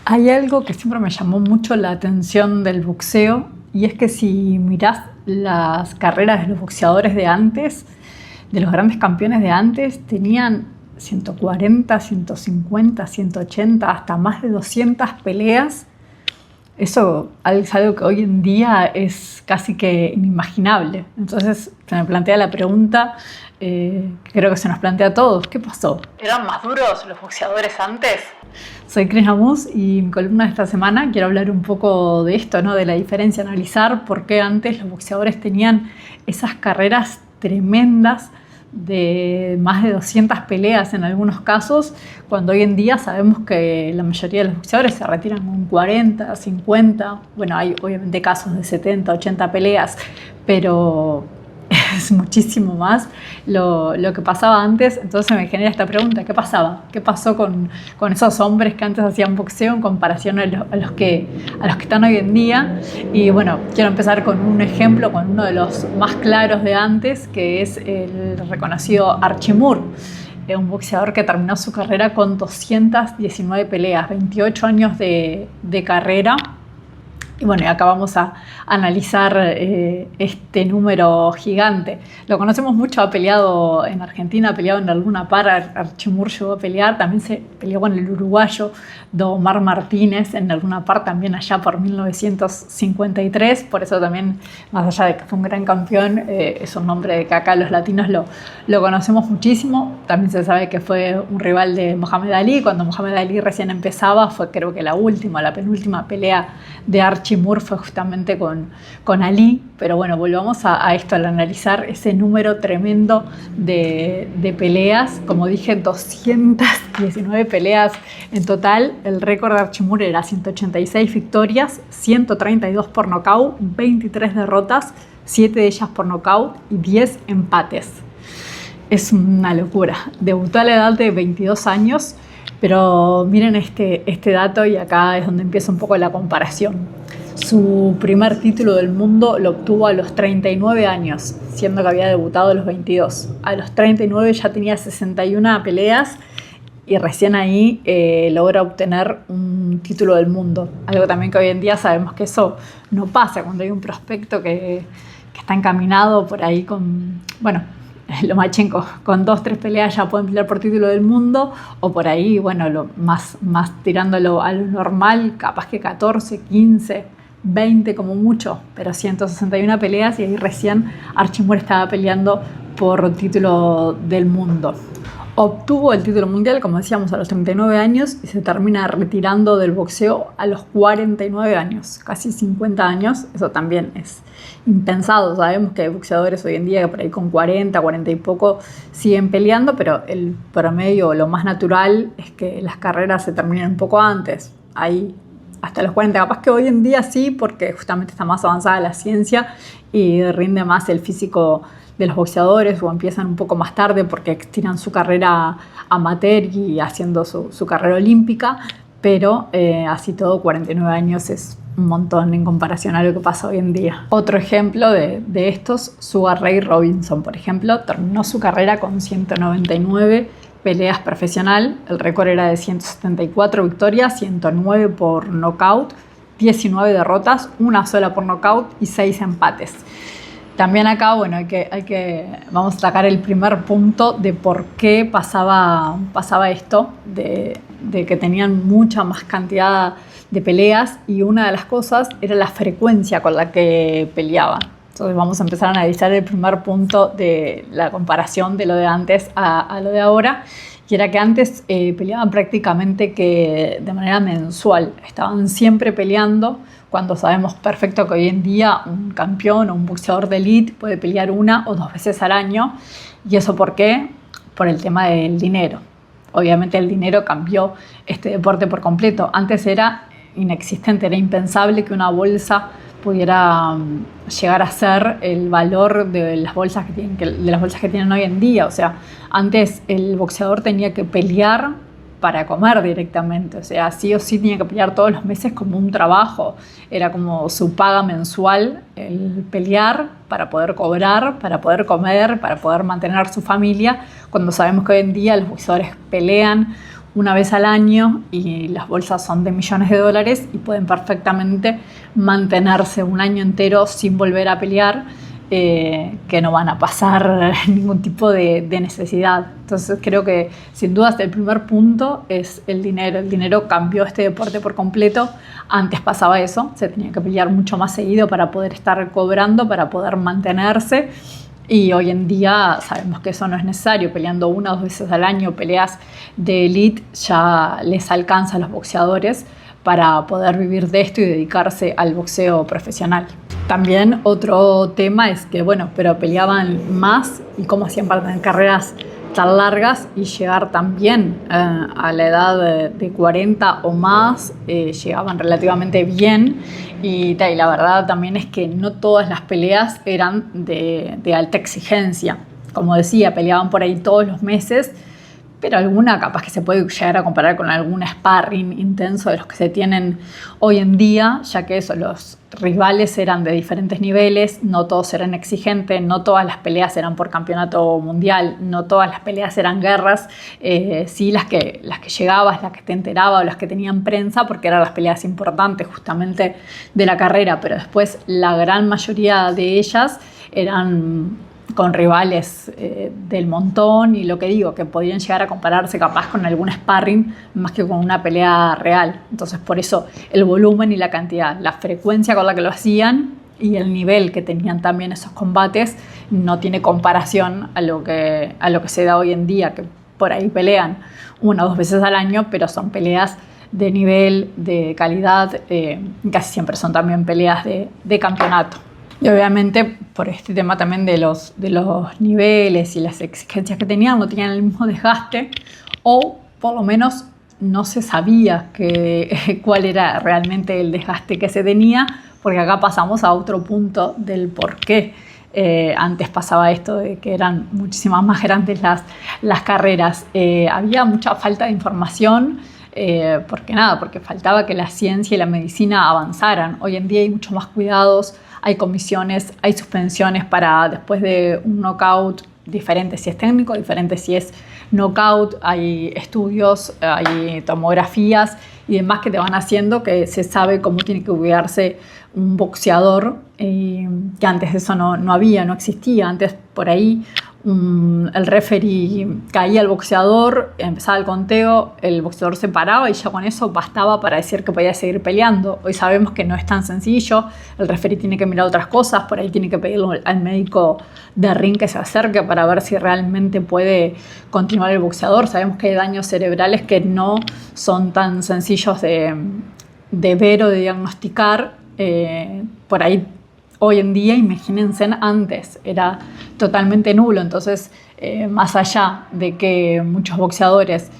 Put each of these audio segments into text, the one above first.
Hay algo que siempre me llamó mucho la atención del boxeo y es que si mirás las carreras de los boxeadores de antes, de los grandes campeones de antes, tenían 140, 150, 180, hasta más de 200 peleas. Eso es algo que hoy en día es casi que inimaginable. Entonces se me plantea la pregunta, que creo que se nos plantea a todos: ¿qué pasó? ¿Eran más duros los boxeadores antes? Soy Cris Amus y en mi columna de esta semana quiero hablar un poco de esto, ¿no? De la diferencia, analizar por qué antes los boxeadores tenían esas carreras tremendas de más de 200 peleas en algunos casos, cuando hoy en día sabemos que la mayoría de los boxeadores se retiran con 40, 50, bueno, hay obviamente casos de 70, 80 peleas, pero es muchísimo más lo que pasaba antes. Entonces me genera esta pregunta: ¿qué pasaba? ¿Qué pasó con esos hombres que antes hacían boxeo en comparación a los que están hoy en día? Y bueno, quiero empezar con un ejemplo, con uno de los más claros de antes, que es el reconocido Archie Moore, un boxeador que terminó su carrera con 219 peleas, 28 años de carrera. Y bueno, acá vamos a analizar este número gigante. Lo conocemos mucho, ha peleado en Argentina, ha peleado en alguna par. Archie Moore llegó a pelear, también se peleó con el uruguayo Domar Martínez en alguna par, también allá por 1953. Por eso también, más allá de que fue un gran campeón, es un nombre que acá los latinos lo conocemos muchísimo. También se sabe que fue un rival de Mohamed Ali. Cuando Mohamed Ali recién empezaba, fue creo que la penúltima pelea de Archie Moore fue justamente con Ali. Pero bueno, volvamos a esto, al analizar ese número tremendo de peleas. Como dije, 219 peleas en total. El récord de Archie Moore era 186 victorias, 132 por nocaut, 23 derrotas, 7 de ellas por nocaut y 10 empates. Es una locura. Debutó a la edad de 22 años, pero miren este dato, y acá es donde empieza un poco la comparación. Su primer título del mundo lo obtuvo a los 39 años, siendo que había debutado a los 22. A los 39 ya tenía 61 peleas y recién ahí logra obtener un título del mundo. Algo también que hoy en día sabemos que eso no pasa cuando hay un prospecto que está encaminado por ahí con, bueno, Lomachenko, con 2-3 peleas ya pueden pelear por título del mundo, o por ahí, bueno, más tirándolo a lo normal, capaz que 14, 15, 20 como mucho, pero 161 peleas, y ahí recién Archie Moore estaba peleando por título del mundo. Obtuvo el título mundial, como decíamos, a los 39 años y se termina retirando del boxeo a los 49 años, casi 50 años. Eso también es impensado. Sabemos que hay boxeadores hoy en día que por ahí con 40 y poco siguen peleando, pero el promedio, lo más natural, es que las carreras se terminen un poco antes. Ahí hasta los 40, capaz que hoy en día sí, porque justamente está más avanzada la ciencia y rinde más el físico de los boxeadores, o empiezan un poco más tarde porque tiran su carrera amateur y haciendo su carrera olímpica, pero así todo 49 años es un montón en comparación a lo que pasa hoy en día. Otro ejemplo de estos, Sugar Ray Robinson, por ejemplo, terminó su carrera con 199 peleas profesional. El récord era de 174 victorias, 109 por nocaut, 19 derrotas, una sola por nocaut y 6 empates. También acá, bueno, vamos a sacar el primer punto de por qué pasaba esto, de que tenían mucha más cantidad de peleas, y una de las cosas era la frecuencia con la que peleaban. Entonces vamos a empezar a analizar el primer punto de la comparación de lo de antes a lo de ahora, y era que antes peleaban prácticamente que de manera mensual, estaban siempre peleando, cuando sabemos perfecto que hoy en día un campeón o un boxeador de élite puede pelear 1 o 2 veces al año. ¿Y eso por qué? Por el tema del dinero. Obviamente el dinero cambió este deporte por completo. Antes era inexistente, era impensable que una bolsa pudiera llegar a ser el valor de las bolsas que tienen hoy en día. O sea, antes el boxeador tenía que pelear para comer directamente, o sea, sí o sí tenía que pelear todos los meses como un trabajo, era como su paga mensual, el pelear para poder cobrar, para poder comer, para poder mantener su familia, cuando sabemos que hoy en día los boxeadores pelean una vez al año y las bolsas son de millones de dólares y pueden perfectamente mantenerse un año entero sin volver a pelear, que no van a pasar ningún tipo de necesidad. Entonces creo que sin duda el primer punto es el dinero. El dinero cambió este deporte por completo. Antes pasaba eso, se tenía que pelear mucho más seguido para poder estar cobrando, para poder mantenerse. Y hoy en día sabemos que eso no es necesario. Peleando 1 o 2 veces al año, peleas de elite, ya les alcanza a los boxeadores para poder vivir de esto y dedicarse al boxeo profesional. También otro tema es que, bueno, pero peleaban más y cómo hacían para tener carreras tan largas y llegar también a la edad de 40 o más, llegaban relativamente bien. Y la verdad también es que no todas las peleas eran de alta exigencia. Como decía, peleaban por ahí todos los meses, pero alguna capaz que se puede llegar a comparar con algún sparring intenso de los que se tienen hoy en día, ya que eso, los rivales eran de diferentes niveles, no todos eran exigentes, no todas las peleas eran por campeonato mundial, no todas las peleas eran guerras, sí las que llegabas, las que te enterabas o las que tenían prensa, porque eran las peleas importantes justamente de la carrera, pero después la gran mayoría de ellas eran con rivales del montón, y lo que digo, que podían llegar a compararse capaz con algún sparring más que con una pelea real. Entonces por eso el volumen y la cantidad, la frecuencia con la que lo hacían y el nivel que tenían también esos combates no tiene comparación a lo que se da hoy en día, que por ahí pelean 1 o 2 veces al año, pero son peleas de nivel, de calidad, casi siempre son también peleas de campeonato. Y obviamente por este tema también de los niveles y las exigencias que tenían, no tenían el mismo desgaste, o por lo menos no se sabía cuál era realmente el desgaste que se tenía, porque acá pasamos a otro punto del por qué. Antes pasaba esto de que eran muchísimas más grandes las carreras. Había mucha falta de información, porque faltaba que la ciencia y la medicina avanzaran. Hoy en día hay muchos más cuidados, hay comisiones, hay suspensiones para después de un knockout, diferente si es técnico, diferente si es knockout, hay estudios, hay tomografías y demás que te van haciendo que se sabe cómo tiene que cuidarse un boxeador, que antes de eso no había, no existía. Antes por ahí el referee caía al boxeador, empezaba el conteo, el boxeador se paraba y ya con eso bastaba para decir que podía seguir peleando. Hoy sabemos que no es tan sencillo, el referee tiene que mirar otras cosas, por ahí tiene que pedirle al médico de ring que se acerque para ver si realmente puede continuar el boxeador. Sabemos que hay daños cerebrales que no son tan sencillos de ver o de diagnosticar. Por ahí hoy en día, imagínense, antes era totalmente nulo. Entonces, más allá de que muchos boxeadores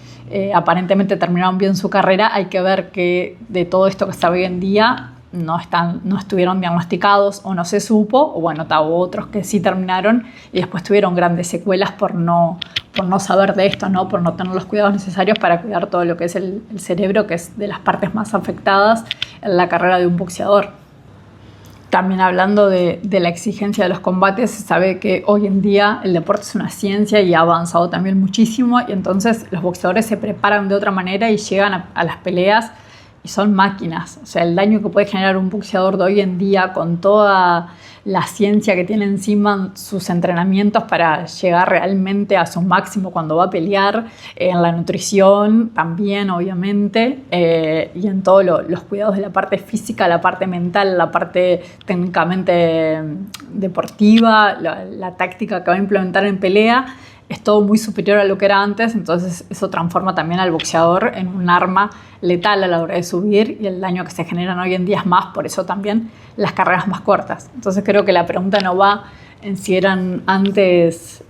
aparentemente terminaron bien su carrera, hay que ver que de todo esto que está hoy en día no estuvieron diagnosticados o no se supo, o bueno, hubo otros que sí terminaron y después tuvieron grandes secuelas por no saber de esto, ¿no? Por no tener los cuidados necesarios para cuidar todo lo que es el cerebro, que es de las partes más afectadas en la carrera de un boxeador. También hablando de la exigencia de los combates, se sabe que hoy en día el deporte es una ciencia y ha avanzado también muchísimo, y entonces los boxeadores se preparan de otra manera y llegan a las peleas y son máquinas. O sea, el daño que puede generar un boxeador de hoy en día con toda la ciencia que tiene encima, sus entrenamientos para llegar realmente a su máximo cuando va a pelear, en la nutrición también, obviamente, y en todos los cuidados de la parte física, la parte mental, la parte técnicamente deportiva, la táctica que va a implementar en pelea. Es todo muy superior a lo que era antes, entonces eso transforma también al boxeador en un arma letal a la hora de subir, y el daño que se generan hoy en día es más, por eso también las carreras más cortas. Entonces creo que la pregunta no va en si eran antes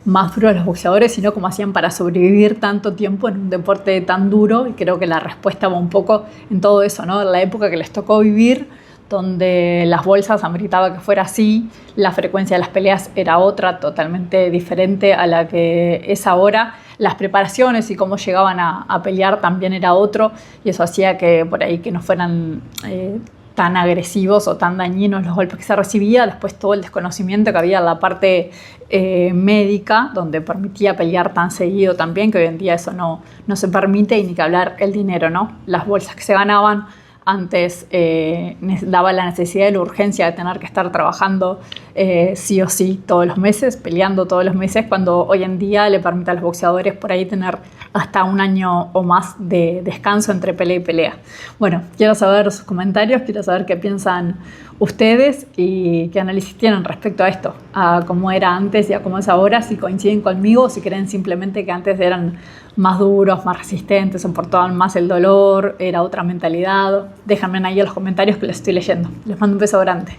más duros los boxeadores, sino cómo hacían para sobrevivir tanto tiempo en un deporte tan duro, y creo que la respuesta va un poco en todo eso, ¿no? En la época que les tocó vivir, donde las bolsas ameritaba que fuera así, la frecuencia de las peleas era otra, totalmente diferente a la que es ahora, las preparaciones y cómo llegaban a pelear también era otro, y eso hacía que por ahí que no fueran tan agresivos o tan dañinos los golpes que se recibía, después todo el desconocimiento que había en la parte médica, donde permitía pelear tan seguido también, que hoy en día eso no se permite, y ni que hablar el dinero, ¿no? Las bolsas que se ganaban antes daba la necesidad de la urgencia de tener que estar trabajando sí o sí todos los meses, peleando todos los meses, cuando hoy en día le permite a los boxeadores por ahí tener hasta un año o más de descanso entre pelea y pelea. Bueno, quiero saber sus comentarios, quiero saber qué piensan ustedes y qué análisis tienen respecto a esto, a cómo era antes y a cómo es ahora, si coinciden conmigo o si creen simplemente que antes eran más duros, más resistentes, soportaban más el dolor, era otra mentalidad. Déjenme ahí en los comentarios que les estoy leyendo. Les mando un beso grande.